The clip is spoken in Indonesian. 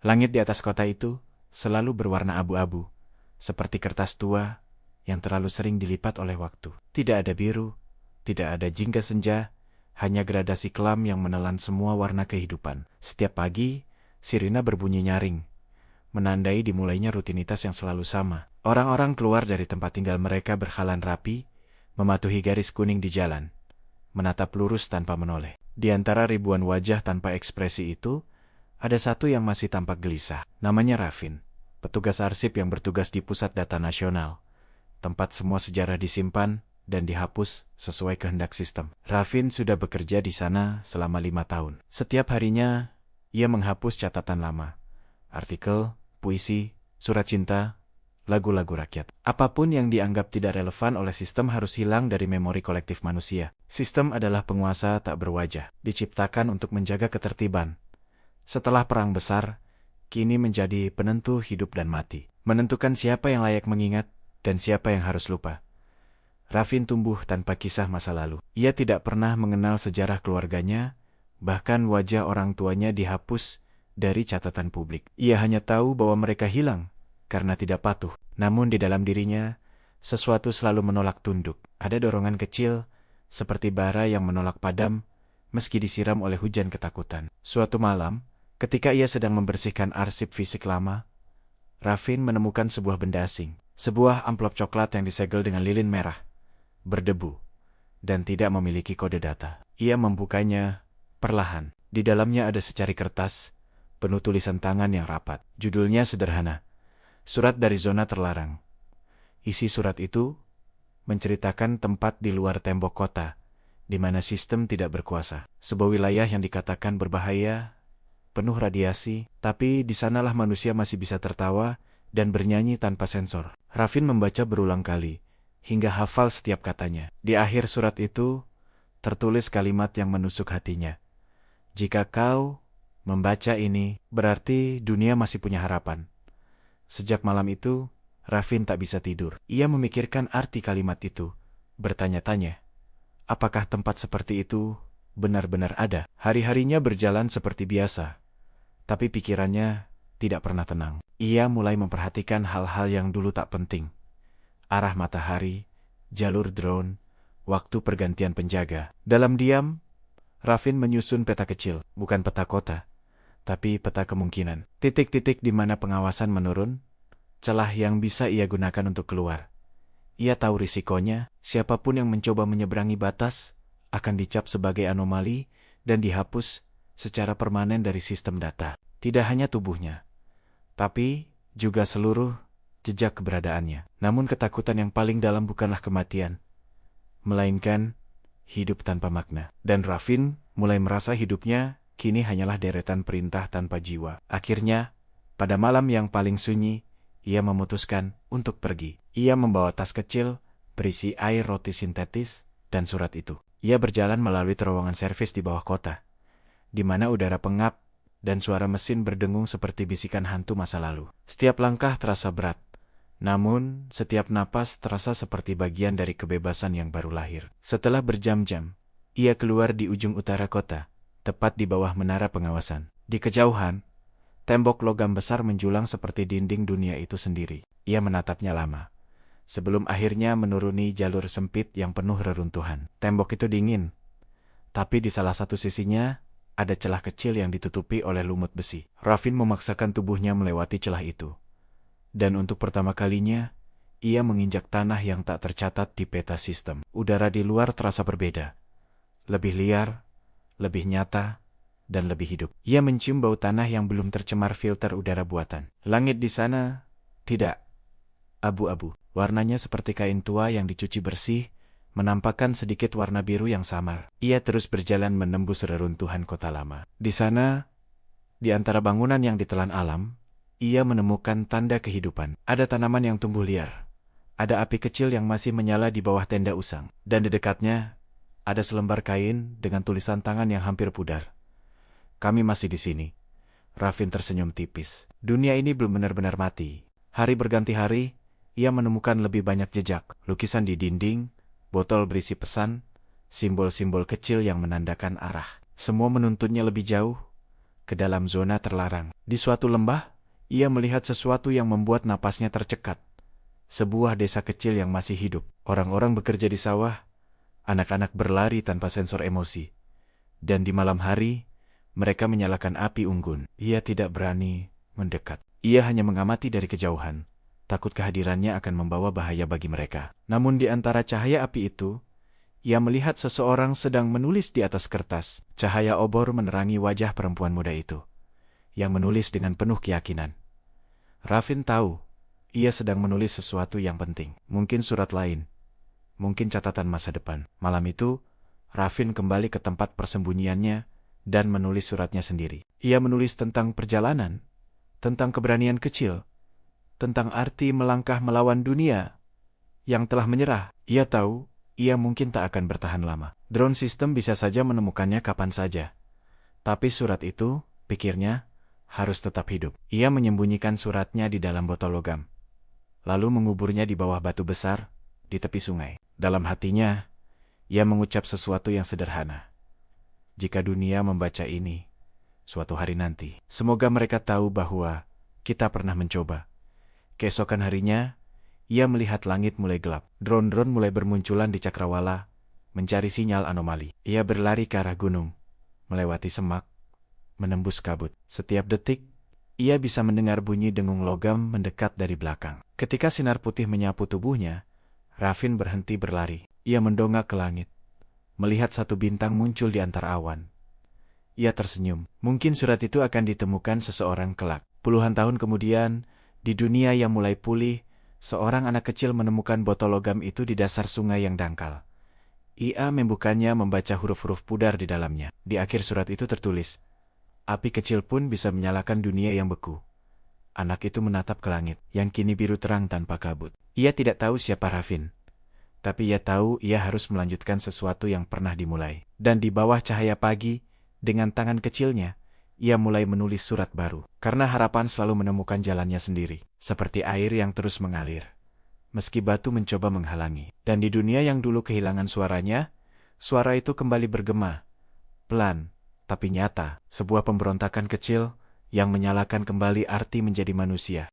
Langit di atas kota itu selalu berwarna abu-abu, seperti kertas tua yang terlalu sering dilipat oleh waktu. Tidak ada biru, tidak ada jingga senja, hanya gradasi kelam yang menelan semua warna kehidupan. Setiap pagi, sirina berbunyi nyaring, menandai dimulainya rutinitas yang selalu sama. Orang-orang keluar dari tempat tinggal mereka berjalan rapi, mematuhi garis kuning di jalan, menatap lurus tanpa menoleh. Di antara ribuan wajah tanpa ekspresi itu, ada satu yang masih tampak gelisah. Namanya Rafin, petugas arsip yang bertugas di Pusat Data Nasional, tempat semua sejarah disimpan dan dihapus sesuai kehendak sistem. Rafin sudah bekerja di sana selama 5 tahun. Setiap harinya, ia menghapus catatan lama, artikel, puisi, surat cinta, lagu-lagu rakyat. Apapun yang dianggap tidak relevan oleh sistem harus hilang dari memori kolektif manusia. Sistem adalah penguasa tak berwajah, diciptakan untuk menjaga ketertiban. Setelah perang besar, kini menjadi penentu hidup dan mati. Menentukan siapa yang layak mengingat dan siapa yang harus lupa. Rafin tumbuh tanpa kisah masa lalu. Ia tidak pernah mengenal sejarah keluarganya, bahkan wajah orang tuanya dihapus dari catatan publik. Ia hanya tahu bahwa mereka hilang karena tidak patuh. Namun di dalam dirinya, sesuatu selalu menolak tunduk. Ada dorongan kecil, seperti bara yang menolak padam, meski disiram oleh hujan ketakutan. Suatu malam, ketika ia sedang membersihkan arsip fisik lama, Rafin menemukan sebuah benda asing. Sebuah amplop coklat yang disegel dengan lilin merah, berdebu, dan tidak memiliki kode data. Ia membukanya perlahan. Di dalamnya ada secari kertas, penuh tulisan tangan yang rapat. Judulnya sederhana, Surat dari Zona Terlarang. Isi surat itu menceritakan tempat di luar tembok kota, di mana sistem tidak berkuasa. Sebuah wilayah yang dikatakan berbahaya, penuh radiasi, tapi di sanalah manusia masih bisa tertawa dan bernyanyi tanpa sensor. Rafin membaca berulang kali, hingga hafal setiap katanya. Di akhir surat itu, tertulis kalimat yang menusuk hatinya. Jika kau membaca ini, berarti dunia masih punya harapan. Sejak malam itu, Rafin tak bisa tidur. Ia memikirkan arti kalimat itu, bertanya-tanya, apakah tempat seperti itu benar-benar ada? Hari-harinya berjalan seperti biasa, tapi pikirannya tidak pernah tenang. Ia mulai memperhatikan hal-hal yang dulu tak penting. Arah matahari, jalur drone, waktu pergantian penjaga. Dalam diam, Rafin menyusun peta kecil, bukan peta kota, tapi peta kemungkinan. Titik-titik di mana pengawasan menurun, celah yang bisa ia gunakan untuk keluar. Ia tahu risikonya, siapapun yang mencoba menyeberangi batas akan dicap sebagai anomali dan dihapus secara permanen dari sistem data. Tidak hanya tubuhnya, tapi juga seluruh jejak keberadaannya. Namun ketakutan yang paling dalam bukanlah kematian, melainkan hidup tanpa makna. Dan Rafin mulai merasa hidupnya kini hanyalah deretan perintah tanpa jiwa. Akhirnya, pada malam yang paling sunyi, ia memutuskan untuk pergi. Ia membawa tas kecil berisi air roti sintetis dan surat itu. Ia berjalan melalui terowongan servis di bawah kota, di mana udara pengap dan suara mesin berdengung seperti bisikan hantu masa lalu. Setiap langkah terasa berat, namun setiap napas terasa seperti bagian dari kebebasan yang baru lahir. Setelah berjam-jam, ia keluar di ujung utara kota, tepat di bawah menara pengawasan. Di kejauhan, tembok logam besar menjulang seperti dinding dunia itu sendiri. Ia menatapnya lama, sebelum akhirnya menuruni jalur sempit yang penuh reruntuhan. Tembok itu dingin, tapi di salah satu sisinya ada celah kecil yang ditutupi oleh lumut besi. Rafin memaksakan tubuhnya melewati celah itu. Dan untuk pertama kalinya, ia menginjak tanah yang tak tercatat di peta sistem. Udara di luar terasa berbeda, lebih liar, lebih nyata, dan lebih hidup. Ia mencium bau tanah yang belum tercemar filter udara buatan. Langit di sana tidak abu-abu. Warnanya seperti kain tua yang dicuci bersih, menampakkan sedikit warna biru yang samar. Ia terus berjalan menembus reruntuhan kota lama. Di sana, di antara bangunan yang ditelan alam, ia menemukan tanda kehidupan. Ada tanaman yang tumbuh liar. Ada api kecil yang masih menyala di bawah tenda usang. Dan di dekatnya, ada selembar kain dengan tulisan tangan yang hampir pudar. Kami masih di sini. Rafin tersenyum tipis. Dunia ini belum benar-benar mati. Hari berganti hari, ia menemukan lebih banyak jejak. Lukisan di dinding, botol berisi pesan, simbol-simbol kecil yang menandakan arah. Semua menuntunnya lebih jauh, ke dalam zona terlarang. Di suatu lembah, ia melihat sesuatu yang membuat napasnya tercekat. Sebuah desa kecil yang masih hidup. Orang-orang bekerja di sawah, anak-anak berlari tanpa sensor emosi. Dan di malam hari, mereka menyalakan api unggun. Ia tidak berani mendekat. Ia hanya mengamati dari kejauhan. Takut kehadirannya akan membawa bahaya bagi mereka. Namun di antara cahaya api itu, ia melihat seseorang sedang menulis di atas kertas. Cahaya obor menerangi wajah perempuan muda itu, yang menulis dengan penuh keyakinan. Raffin tahu, ia sedang menulis sesuatu yang penting. Mungkin surat lain, mungkin catatan masa depan. Malam itu, Raffin kembali ke tempat persembunyiannya dan menulis suratnya sendiri. Ia menulis tentang perjalanan, tentang keberanian kecil, tentang arti melangkah melawan dunia yang telah menyerah. Ia tahu, ia mungkin tak akan bertahan lama. Drone system bisa saja menemukannya kapan saja. Tapi surat itu, pikirnya, harus tetap hidup. Ia menyembunyikan suratnya di dalam botol logam, lalu menguburnya di bawah batu besar di tepi sungai. Dalam hatinya, ia mengucap sesuatu yang sederhana. Jika dunia membaca ini, suatu hari nanti, semoga mereka tahu bahwa kita pernah mencoba. Keesokan harinya, ia melihat langit mulai gelap. Drone-drone mulai bermunculan di cakrawala, mencari sinyal anomali. Ia berlari ke arah gunung, melewati semak, menembus kabut. Setiap detik, ia bisa mendengar bunyi dengung logam mendekat dari belakang. Ketika sinar putih menyapu tubuhnya, Raffin berhenti berlari. Ia mendongak ke langit, melihat satu bintang muncul di antara awan. Ia tersenyum. Mungkin surat itu akan ditemukan seseorang kelak. Puluhan tahun kemudian, di dunia yang mulai pulih, seorang anak kecil menemukan botol logam itu di dasar sungai yang dangkal. Ia membukanya, membaca huruf-huruf pudar di dalamnya. Di akhir surat itu tertulis, api kecil pun bisa menyalakan dunia yang beku. Anak itu menatap ke langit, yang kini biru terang tanpa kabut. Ia tidak tahu siapa Raffin, tapi ia tahu ia harus melanjutkan sesuatu yang pernah dimulai. Dan di bawah cahaya pagi, dengan tangan kecilnya, ia mulai menulis surat baru. Karena harapan selalu menemukan jalannya sendiri, seperti air yang terus mengalir, meski batu mencoba menghalangi. Dan di dunia yang dulu kehilangan suaranya, suara itu kembali bergema, pelan, tapi nyata. Sebuah pemberontakan kecil yang menyalakan kembali arti menjadi manusia.